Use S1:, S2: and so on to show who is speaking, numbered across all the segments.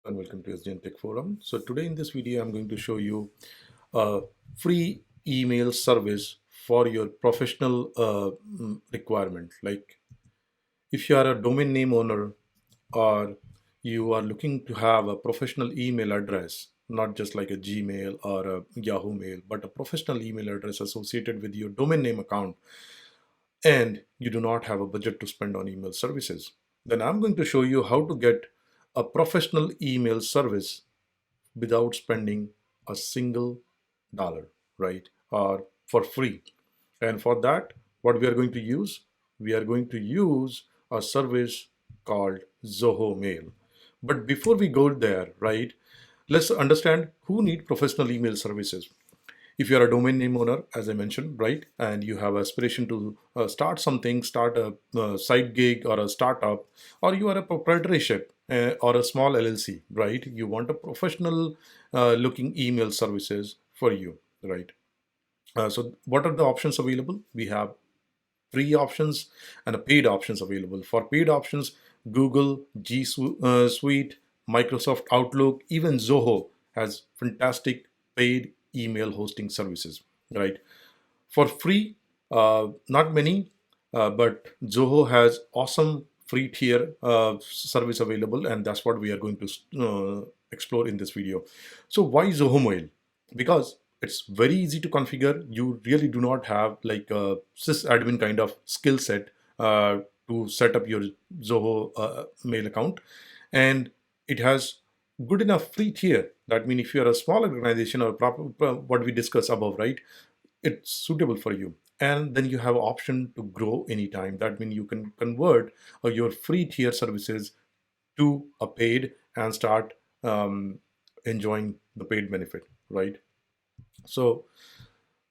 S1: And welcome to SDN Tech Forum. So today in this video, I'm going to show you a free email service for your professional requirement. Like if you are a domain name owner or you are looking to have a professional email address, not just like a Gmail or a Yahoo Mail, but a professional email address associated with your domain name account, and you do not have a budget to spend on email services, then I'm going to show you how to get a professional email service without spending a single dollar, right? Or for free. And for that, what we are going to use? We are going to use a service called Zoho Mail. But before we go there, right, let's understand who need professional email services. If you are a domain name owner, as I mentioned, right, and you have aspiration to start something, start a side gig or a startup, or you are a proprietorship or a small LLC, right, you want a professional looking email services for you, right? So what are the options available? We have free options and a paid options available. For paid options, Google, Suite, Microsoft Outlook, even Zoho has fantastic paid email hosting services, right? For free, not many, but Zoho has awesome free tier service available, and that's what we are going to explore in this video. So why Zoho Mail? Because it's very easy to configure. You really do not have like a sysadmin kind of skill set to set up your Zoho Mail account, and it has good enough free tier. That means if you are a small organization or what we discussed above, right? It's suitable for you, and then you have option to grow anytime. That means you can convert your free tier services to a paid and start enjoying the paid benefit, right? So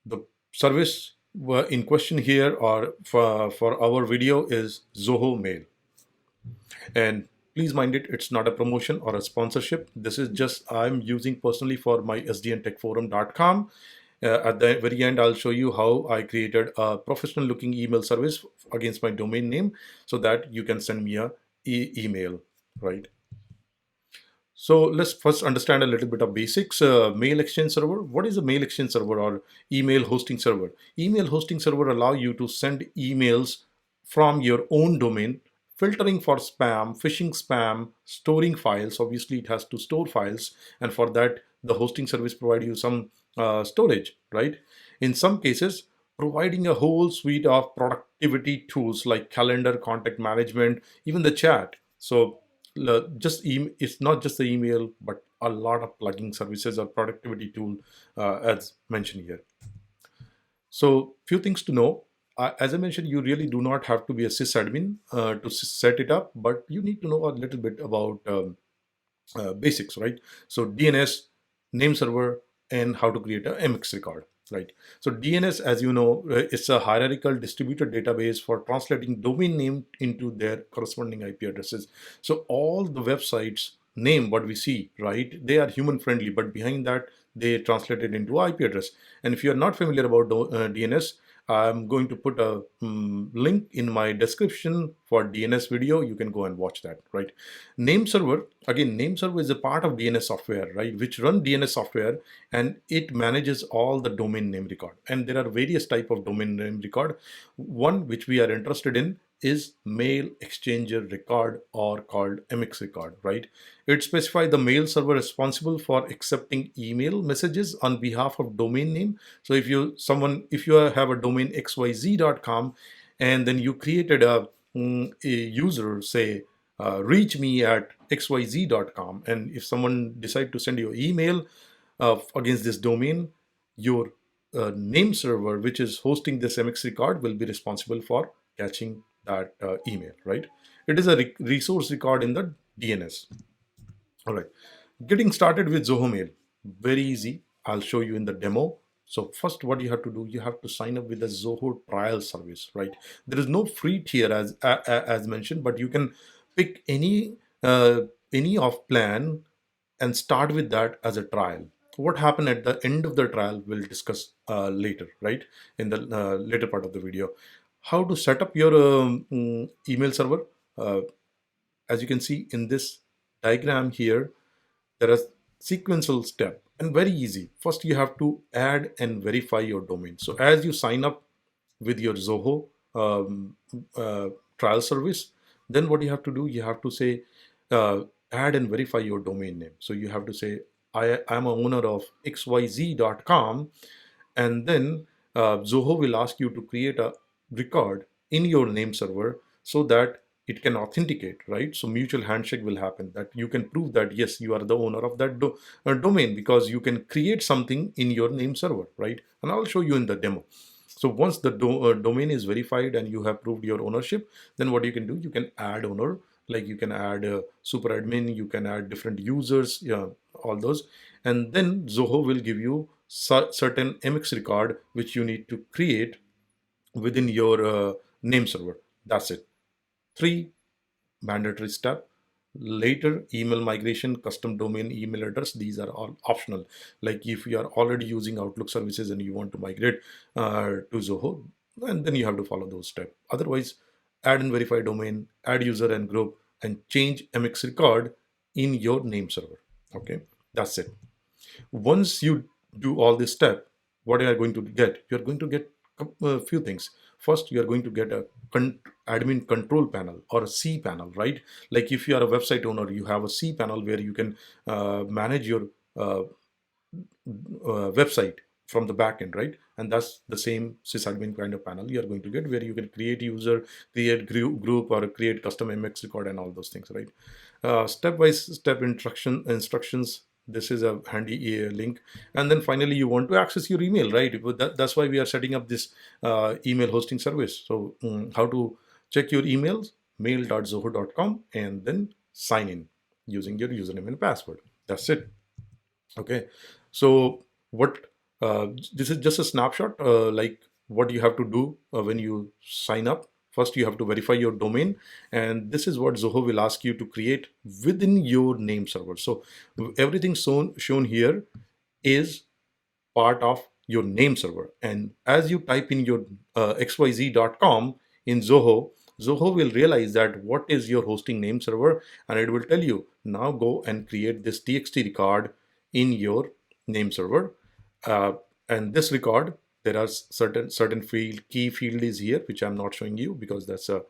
S1: the service in question here or for our video is Zoho Mail. And please mind it, it's not a promotion or a sponsorship. This is just I'm using personally for my sdntechforum.com. At the very end, I'll show you how I created a professional looking email service against my domain name so that you can send me a email, right? So let's first understand a little bit of basics. Mail exchange server. What is a mail exchange server or email hosting server? Email hosting server allow you to send emails from your own domain, filtering for spam, phishing spam, storing files. Obviously, it has to store files, and for that, the hosting service provide you some storage, right? In some cases, providing a whole suite of productivity tools like calendar, contact management, even the chat. So it's not just the email, but a lot of plugging services or productivity tool as mentioned here. So few things to know. As I mentioned, you really do not have to be a sysadmin to set it up, but you need to know a little bit about basics, right? So DNS, name server, and how to create a MX record, right? So DNS, as you know, it's a hierarchical distributed database for translating domain name into their corresponding IP addresses. So all the websites name what we see, right? They are human friendly, but behind that they translate it into IP address. And if you are not familiar about DNS, I'm going to put a link in my description for DNS video. You can go and watch that, right? Name server, again, name server is a part of DNS software, right? Which run DNS software, and it manages all the domain name record. And there are various type of domain name record. One which we are interested in is mail exchanger record, or called MX record, right? It specifies the mail server responsible for accepting email messages on behalf of domain name. So if you have a domain xyz.com, and then you created a user, say reach me at xyz.com, and if someone decide to send you an email against this domain, your name server, which is hosting this MX record, will be responsible for catching that email, right? It is a resource record in the DNS. All right, getting started with Zoho Mail, very easy. I'll show you in the demo. So first, what you have to do, you have to sign up with the Zoho trial service, right? There is no free tier as mentioned, but you can pick any of plan and start with that as a trial. What happened at the end of the trial, we'll discuss later, right? In the later part of the video. How to set up your email server. As you can see in this diagram here, there are sequential step and very easy. First, you have to add and verify your domain. So as you sign up with your Zoho um, uh, trial service, then what you have to do, you have to say, uh, add and verify your domain name. So you have to say, I'm a owner of xyz.com, and then Zoho will ask you to create a record in your name server so that it can authenticate, right? So mutual handshake will happen, that you can prove that yes, you are the owner of that domain, because you can create something in your name server, right? And I'll show you in the demo. So once the domain is verified and you have proved your ownership, then what you can do, you can add owner, like you can add super admin, you can add different users, yeah, all those. And then Zoho will give you certain MX record which you need to create within your name server. That's it. Three mandatory step. Later, email migration, custom domain email address, these are all optional. Like if you are already using Outlook services and you want to migrate to Zoho, and then you have to follow those steps. Otherwise, add and verify domain, add user and group, and change MX record in your name server. Okay, that's it. Once you do all this step, what are you going to get? You're going to get a few things. First, you're going to get a admin control panel or a C panel, right? Like if you are a website owner, you have a C panel where you can manage your uh, website from the backend, right? And that's the same sysadmin kind of panel you're going to get, where you can create user, create group, or create custom MX record and all those things, right? Step by step instructions. This is a handy link. And then finally, you want to access your email, right? But that's why we are setting up this email hosting service. So how to check your emails? Mail.zoho.com, and then sign in using your username and password. That's it. Okay, so what this is just a snapshot, like what you have to do when you sign up. First, you have to verify your domain, and this is what Zoho will ask you to create within your name server. So everything shown here is part of your name server. And as you type in your xyz.com in Zoho, Zoho will realize that what is your hosting name server, and it will tell you, now go and create this txt record in your name server. Uh, and this record, there are certain field, key field is here, which I'm not showing you because that's a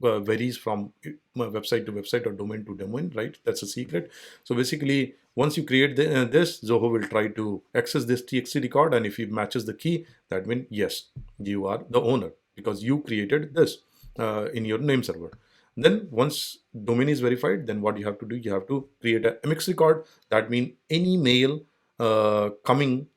S1: varies from website to website or domain to domain, right? That's a secret. So basically, once you create this, Zoho will try to access this txt record, and if it matches the key, that means yes, you are the owner because you created this in your name server. Then once domain is verified, then what you have to do, you have to create a MX record. That means any mail coming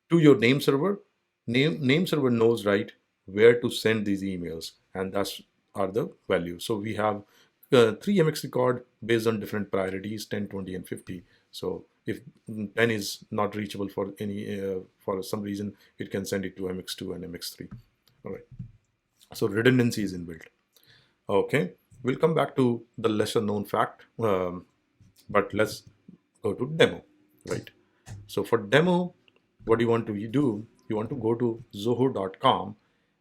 S1: to your name server, name server knows, right, where to send these emails, and that's are the values. So we have three MX record based on different priorities, 10, 20, and 50. So if 10 is not reachable for any for some reason, it can send it to MX2 and MX3. All right. So redundancy is inbuilt. Okay, we'll come back to the lesser known fact, but let's go to demo, right? So for demo, what you want to do, you want to go to zoho.com,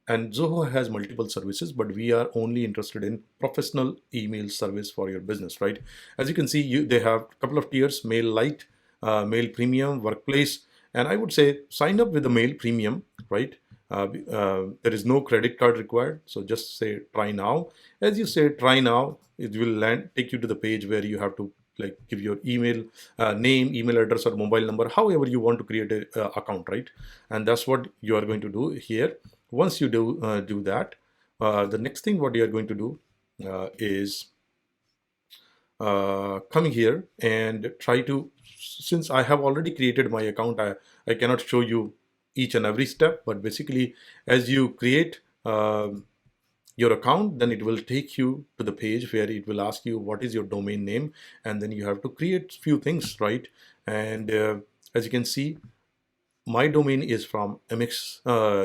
S1: and Zoho has multiple services, but we are only interested in professional email service for your business, right? As you can see, they have a couple of tiers: Mail Lite, Mail Premium, Workplace, and I would say sign up with the Mail Premium, right? There is no credit card required, so just say try now. As you say try now, it will take you to the page where you have to like give your email name, email address, or mobile number, however you want to create a account, right? And that's what you are going to do here. Once you do that, the next thing what you are going to do is coming here and try to, since I have already created my account, I cannot show you each and every step, but basically as you create your account, then it will take you to the page where it will ask you what is your domain name, and then you have to create few things, right? And as you can see, my domain is from MX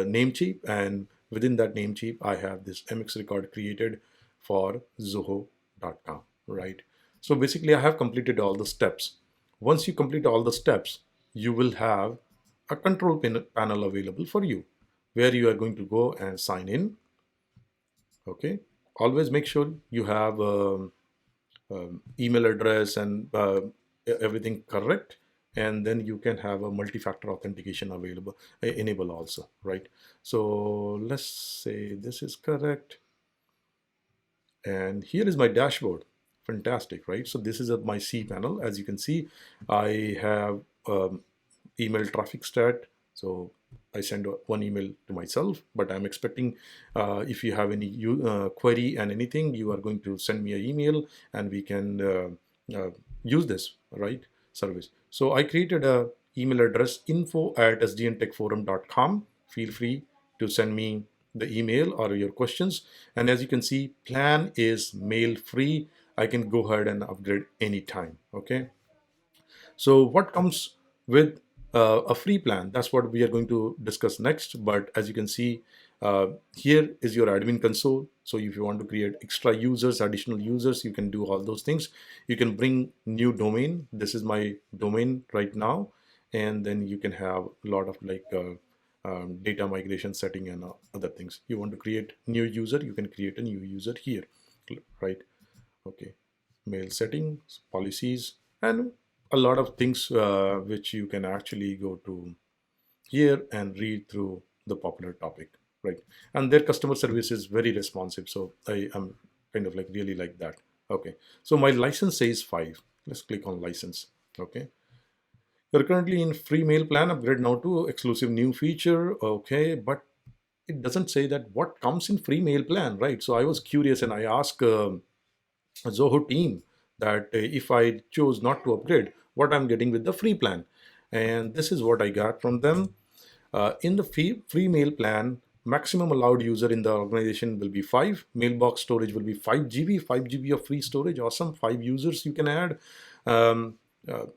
S1: Namecheap, and within that Namecheap, I have this MX record created for Zoho.com, right? So basically, I have completed all the steps. Once you complete all the steps, you will have a control panel available for you, where you are going to go and sign in. Okay, always make sure you have email address and everything correct, and then you can have a multi-factor authentication available, enable also, right? So let's say this is correct, and here is my dashboard. Fantastic, right? So this is my C panel. As you can see, I have email traffic stat. So I send one email to myself, but I'm expecting if you have any query and anything, you are going to send me an email, and we can use this, right, service. So I created a email address, info@sdntechforum.com. Feel free to send me the email or your questions. And as you can see, plan is mail free. I can go ahead and upgrade anytime. Okay. So what comes with a free plan? That's what we are going to discuss next. But as you can see, here is your admin console. So if you want to create extra users, additional users, you can do all those things. You can bring new domain. This is my domain right now. And then you can have a lot of like data migration setting and other things. You want to create new user, you can create a new user here, right? Okay, mail settings, policies, and a lot of things which you can actually go to here and read through the popular topic, right? And their customer service is very responsive, so I am kind of like really like that. Okay, so my license says 5. Let's click on license. Okay, you're currently in free mail plan, upgrade now to exclusive new feature. Okay, but it doesn't say that what comes in free mail plan, right? So I was curious and I asked Zoho team that if I chose not to upgrade, what I'm getting with the free plan. And this is what I got from them. In the free mail plan, maximum allowed user in the organization will be 5. Mailbox storage will be 5 GB, 5 GB of free storage. Awesome. 5 users you can add. Um, uh,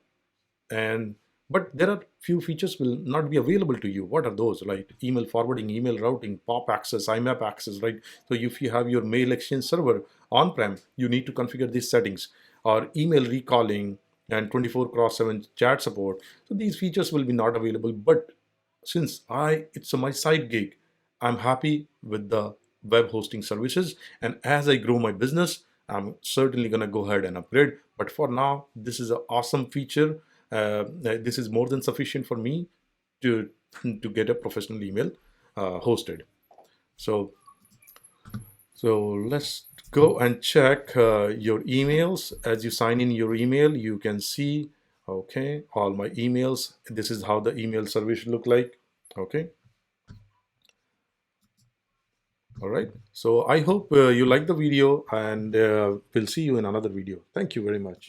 S1: and but there are few features will not be available to you. What are those? Like email forwarding, email routing, pop access, IMAP access, right? So if you have your mail exchange server on-prem, you need to configure these settings, or email recalling and 24 cross 7 chat support. So these features will be not available. But since it's my side gig, I'm happy with the web hosting services, and as I grow my business, I'm certainly going to go ahead and upgrade. But for now, this is an awesome feature. This is more than sufficient for me to get a professional email hosted. So let's go and check your emails. As you sign in your email, you can see, okay, all my emails. This is how the email service look like. Okay. All right. So I hope you like the video, and we'll see you in another video. Thank you very much.